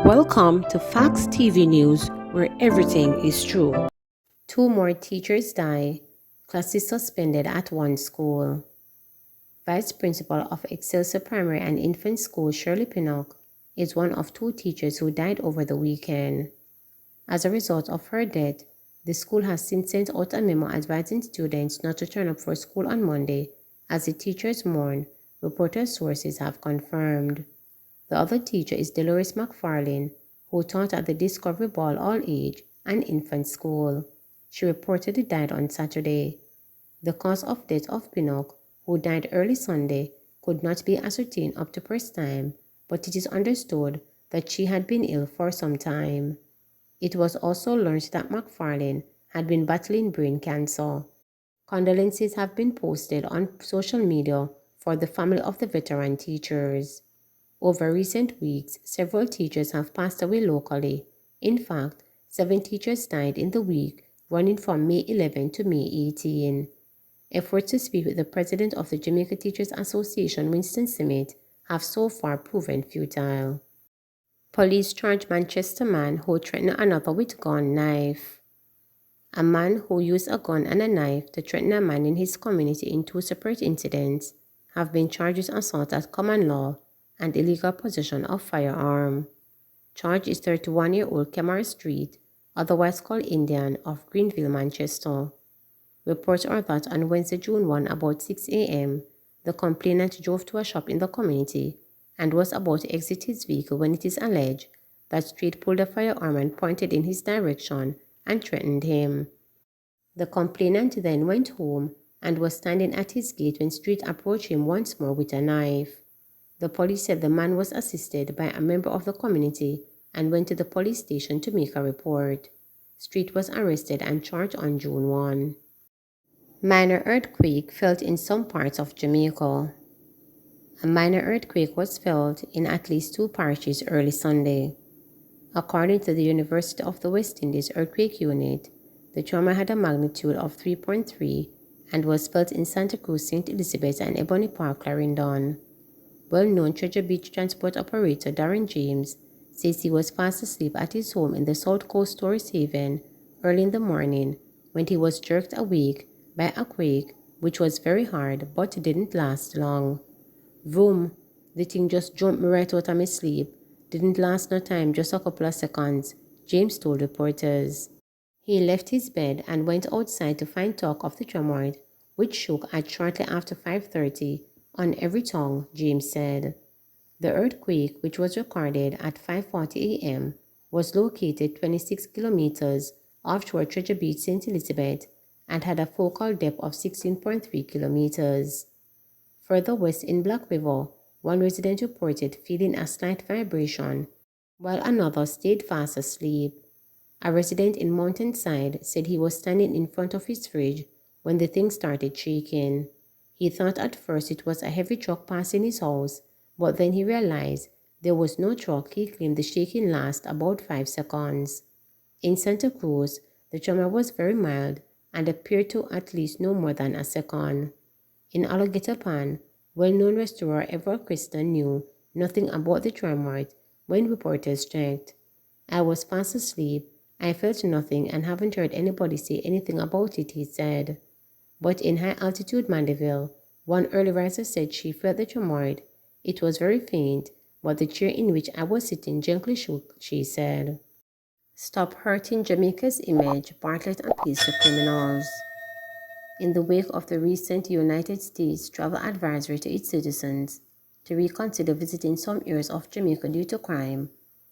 Welcome to Facts TV News, where everything is true. Two more teachers die. Classes suspended at one school. Vice Principal of Excelsior Primary and Infant School Shirley Pinnock is one of two teachers who died over the weekend. As a result of her death, the school has since sent out a memo advising students not to turn up for school on Monday as the teachers mourn, reporter sources have confirmed. The other teacher is Dolores McFarlane, who taught at the Discovery Ball All-Age and Infant School. She reportedly died on Saturday. The cause of death of Pinnock, who died early Sunday, could not be ascertained up to press time, but it is understood that she had been ill for some time. It was also learned that McFarlane had been battling brain cancer. Condolences have been posted on social media for the family of the veteran teachers. Over recent weeks, several teachers have passed away locally. In fact, 7 teachers died in the week running from May 11 to May 18. Efforts to speak with the president of the Jamaica Teachers Association, Winston Simmet, have so far proven futile. Police charge Manchester man who threatened another with gun knife. A man who used a gun and a knife to threaten a man in his community in 2 separate incidents have been charged with assault at common law and illegal possession of firearm. Charge is 31-year-old Kemar Street, otherwise called Indian, of Greenville, Manchester. Reports are that on Wednesday, June 1, about 6 a.m., the complainant drove to a shop in the community and was about to exit his vehicle when it is alleged that Street pulled a firearm and pointed in his direction and threatened him. The complainant then went home and was standing at his gate when Street approached him once more with a knife. The police said the man was assisted by a member of the community and went to the police station to make a report. Street was arrested and charged on June 1. Minor earthquake felt in some parts of Jamaica. A minor earthquake was felt in at least 2 parishes early Sunday. According to the University of the West Indies Earthquake Unit, the tremor had a magnitude of 3.3 and was felt in Santa Cruz, St. Elizabeth, and Ebony Park, Clarendon. Well-known Treasure Beach transport operator Darren James says he was fast asleep at his home in the South Coast Tourist Haven early in the morning when he was jerked awake by a quake which was very hard but didn't last long. Vroom, the thing just jumped me right out of my sleep. Didn't last no time, just a couple of seconds, James told reporters. He left his bed and went outside to find talk of the tremor, which shook at shortly after 5:30 on every tongue, James said. The earthquake, which was recorded at 5:40 a.m., was located 26 kilometers offshore Treasure Beach, St. Elizabeth, and had a focal depth of 16.3 kilometers. Further west in Black River, one resident reported feeling a slight vibration, while another stayed fast asleep. A resident in Mountainside said he was standing in front of his fridge when the thing started shaking. He thought at first it was a heavy truck passing his house, but then he realized there was no truck. He claimed the shaking lasted about 5 seconds. In Santa Cruz, the tremor was very mild and appeared to at least no more than a second. In Alligator Pan, well-known restaurer Everett Kristen knew nothing about the tremor when reporters checked. I was fast asleep, I felt nothing and haven't heard anybody say anything about it, he said. But in high-altitude Mandeville, one early riser said she felt the tremor. It was very faint, but the chair in which I was sitting gently shook, she said. Stop hurting Jamaica's image, Bartlett appeals to criminals. In the wake of the recent United States travel advisory to its citizens to reconsider visiting some areas of Jamaica due to crime,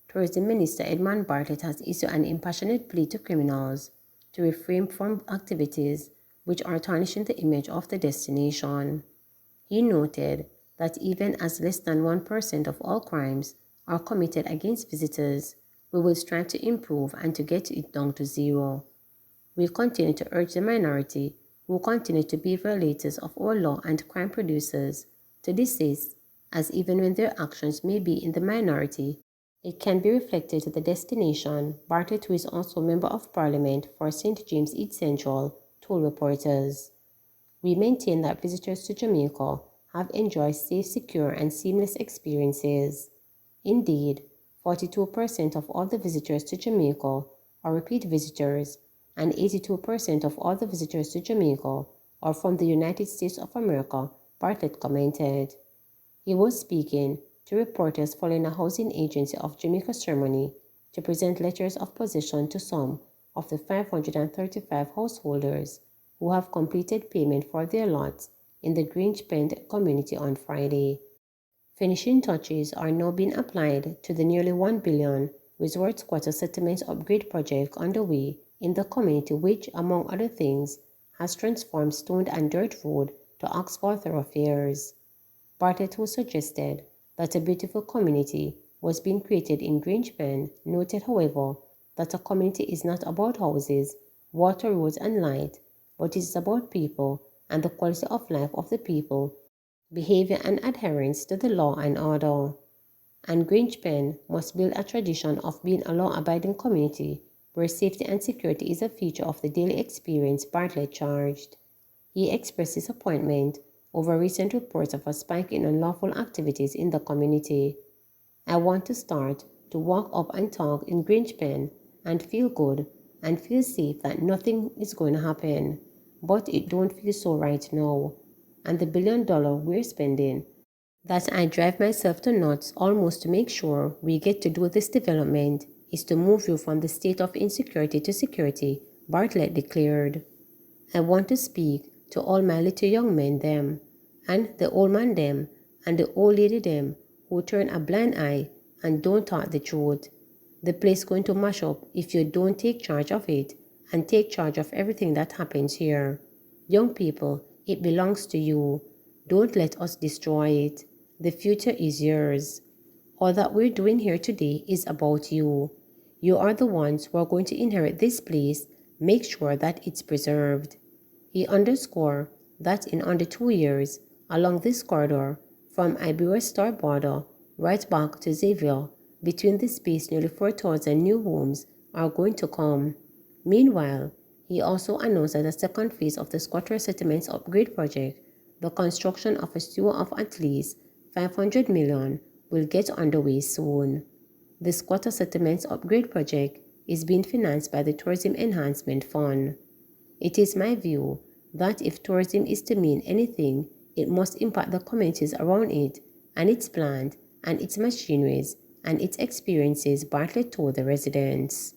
Tourism Minister Edmund Bartlett has issued an impassioned plea to criminals to refrain from activities which are tarnishing the image of the destination. He noted that even as less than 1% of all crimes are committed against visitors, we will strive to improve and to get it down to 0. We continue to urge the minority, who continue to be violators of our law and crime producers, to desist, as even when their actions may be in the minority, it can be reflected to the destination, Bartlett, who is also Member of Parliament for St. James East Central, told reporters. We maintain that visitors to Jamaica have enjoyed safe, secure, and seamless experiences. Indeed, 42% of all the visitors to Jamaica are repeat visitors, and 82% of all the visitors to Jamaica are from the United States of America, Bartlett commented. He was speaking to reporters following a housing agency of Jamaica ceremony to present letters of possession to some of the 535 householders who have completed payment for their lots in the Grange Bend community on Friday. Finishing touches are now being applied to the nearly $1 billion resort squatter settlement upgrade project underway in the community, which, among other things, has transformed stone and dirt road to asphalt thoroughfares. Bartlett, who suggested that a beautiful community was being created in Grange Bend, noted, however, that a community is not about houses, water, roads, and light, but it is about people and the quality of life of the people, behavior and adherence to the law and order. And Grange Bend must build a tradition of being a law-abiding community where safety and security is a feature of the daily experience, Bartlett charged. He expressed disappointment over recent reports of a spike in unlawful activities in the community. I want to start to walk up and talk in Grange Bend and feel good and feel safe that nothing is going to happen. But it don't feel so right now. And the $1 billion we're spending, that I drive myself to nuts almost to make sure we get to do this development, is to move you from the state of insecurity to security, Bartlett declared. I want to speak to all my little young men them, and the old man them, and the old lady them, who turn a blind eye and don't talk the truth. The place going to mash up if you don't take charge of it, and take charge of everything that happens here. Young people, it belongs to you. Don't let us destroy it. The future is yours. All that we're doing here today is about you. You are the ones who are going to inherit this place. Make sure that it's preserved. He underscored that in under 2 years, along this corridor, from Iberia's Star border right back to Xavier, between this space nearly 4,000 new homes are going to come. Meanwhile, he also announced that the second phase of the Squatter Settlements Upgrade Project, the construction of a sewer of at least $500 million, will get underway soon. The Squatter Settlements Upgrade Project is being financed by the Tourism Enhancement Fund. It is my view that if tourism is to mean anything, it must impact the communities around it and its plant and its machineries and its experiences, Bartlett told the residents.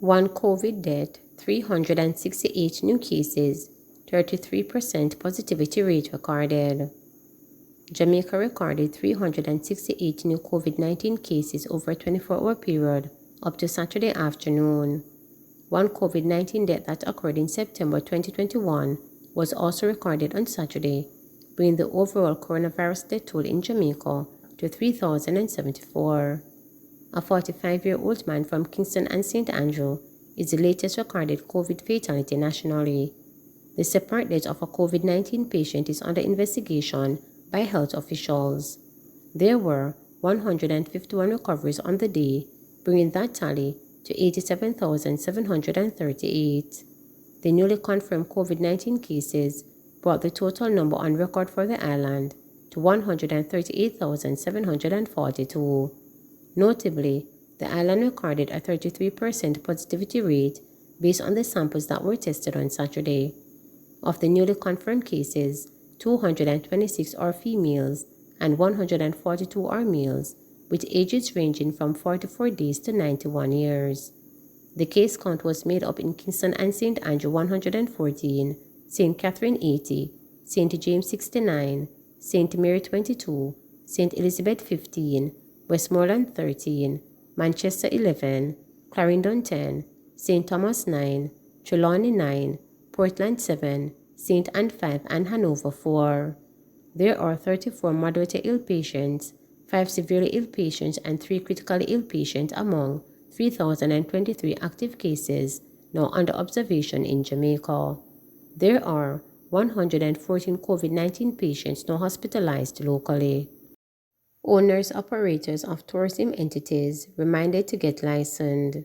One COVID death, 368 new cases, 33% positivity rate recorded. Jamaica recorded 368 new COVID-19 cases over a 24-hour period up to Saturday afternoon. One COVID-19 death that occurred in September 2021 was also recorded on Saturday, bringing the overall coronavirus death toll in Jamaica to 3,074. A 45-year-old man from Kingston and St. Andrew is the latest recorded COVID fatality nationally. The separate death of a COVID-19 patient is under investigation by health officials. There were 151 recoveries on the day, bringing that tally to 87,738. The newly confirmed COVID-19 cases brought the total number on record for the island to 138,742. Notably, the island recorded a 33% positivity rate based on the samples that were tested on Saturday. Of the newly confirmed cases, 226 are females and 142 are males, with ages ranging from 44 days to 91 years. The case count was made up in Kingston and St. Andrew 114, St. Catherine 80, St. James 69, St. Mary 22, St. Elizabeth 15, Westmoreland 13, Manchester 11, Clarendon 10, St. Thomas 9, Trelawney 9, Portland 7, St. Anne 5, and Hanover 4. There are 34 moderately ill patients, 5 severely ill patients, and 3 critically ill patients among 3,023 active cases now under observation in Jamaica. There are 114 COVID-19 patients now hospitalized locally. Owners-operators of tourism entities reminded to get licensed.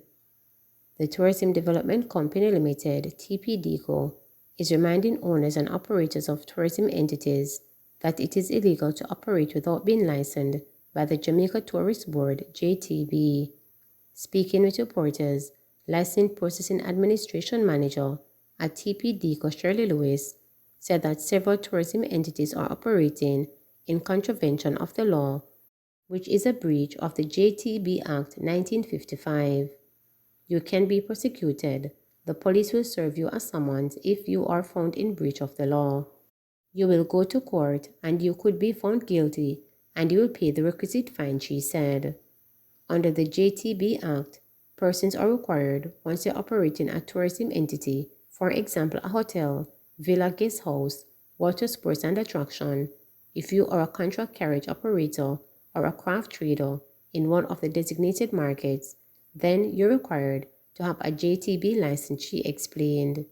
The Tourism Development Company Limited, TPDCO, is reminding owners and operators of tourism entities that it is illegal to operate without being licensed by the Jamaica Tourist Board, JTB. Speaking with reporters, License Processing Administration Manager at TPD, Shirley Lewis, said that several tourism entities are operating in contravention of the law, which is a breach of the JTB Act 1955. You can be prosecuted. The police will serve you a summons if you are found in breach of the law. You will go to court and you could be found guilty and you will pay the requisite fine, she said. Under the JTB Act, persons are required, once they are operating a tourism entity, for example a hotel, villa, guest house, water sports and attraction, if you are a contract carriage operator or a craft trader in one of the designated markets, then you're required to have a JTB license, she explained.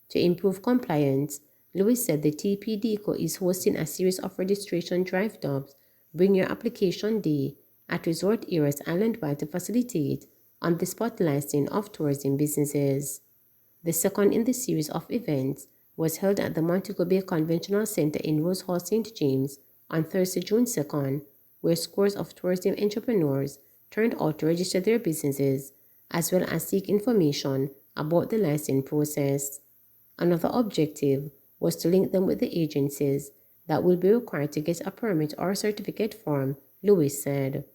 To improve compliance, Lewis said the TPD is hosting a series of registration drive dubs, Bring Your Application Day, at resort areas island-wide to facilitate on-the-spot licensing of tourism businesses. The second in the series of events was held at the Montego Bay Conventional Center in Rose Hall, St. James on Thursday, June 2nd, where scores of tourism entrepreneurs turned out to register their businesses, as well as seek information about the licensing process. Another objective was to link them with the agencies that will be required to get a permit or certificate form, Lewis said.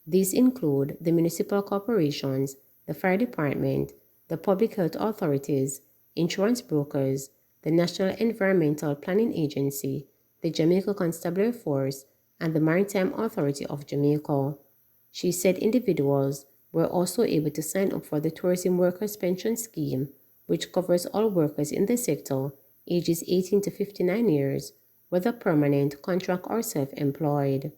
These include the municipal corporations, the fire department, the public health authorities, insurance brokers, the National Environmental Planning Agency, the Jamaica Constabulary Force, and the Maritime Authority of Jamaica. She said individuals were also able to sign up for the Tourism Workers Pension Scheme, which covers all workers in the sector ages 18 to 59 years, whether permanent, contract, or self-employed.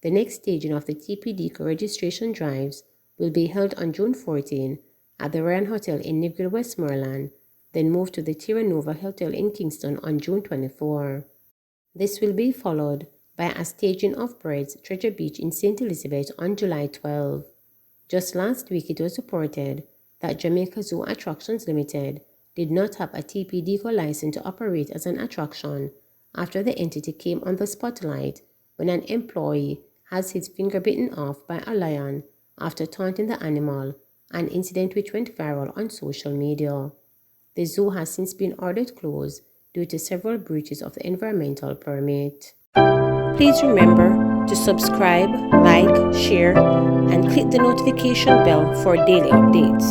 The next staging of the TPD registration drives will be held on June 14 at the Ryan Hotel in Negril, Westmoreland, then move to the Terra Nova Hotel in Kingston on June 24. This will be followed by a staging of Bride's Treasure Beach in St. Elizabeth on July 12. Just last week it was reported that Jamaica Zoo Attractions Limited did not have a TPD license to operate as an attraction after the entity came on the spotlight when an employee has his finger bitten off by a lion after taunting the animal, an incident which went viral on social media. The zoo has since been ordered closed due to several breaches of the environmental permit. Please remember to subscribe, like, share, and click the notification bell for daily updates.